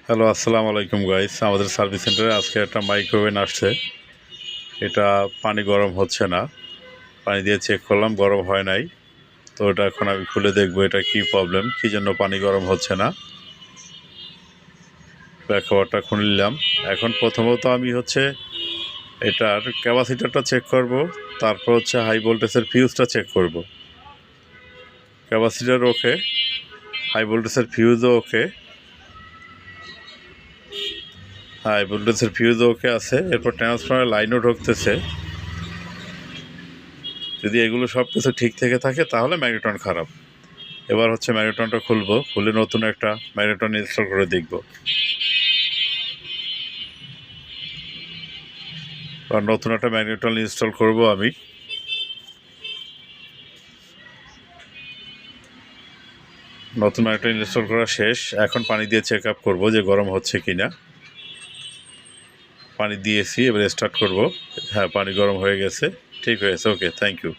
Hello, আসসালামু আলাইকুম guys. আমাদের সার্ভিস সেন্টারে আজকে একটা মাইক্রোওভেন আসছে। এটা পানি গরম হচ্ছে না। পানি দিয়ে চেক করলাম, গরম হয় নাই। তো এটা এখন আমি খুলে দেখবো এটা কি প্রবলেম, কি জন্য পানি গরম হচ্ছে না। ব্যাকওয়ার্ডটা খুলে নিলাম। এখন প্রথমত আমি এটার ক্যাপাসিটারটা চেক করব, তারপর হাই ভোল্টেজের ফিউজটা চেক করব। ক্যাপাসিটার ওকে, হাই ভোল্টেজের ফিউজও ওকে। হাই ভোল্টেজের ফিউজও ওকে আছে। এরপর ট্রান্সফরমারের লাইনও ঢুকতেছে। যদি এগুলো সব কিছু ঠিক থেকে থাকে তাহলে ম্যাগনেটন খারাপ। এবার ম্যাগনেটনটা খুলবো, খুলে নতুন একটা ম্যাগনেটন ইনস্টল করে দেখব। আর নতুন একটা ম্যাগনেটন ইনস্টল করব আমি। নতুন ম্যাগনেটন ইনস্টল করা শেষ। এখন পানি দিয়ে চেক আপ করবো যে গরম হচ্ছে কিনা। পানি দিয়েছি, এবার স্টার্ট করব। হ্যাঁ, পানি গরম হয়ে গেছে, ঠিক হয়েছে। ওকে, থ্যাংক ইউ।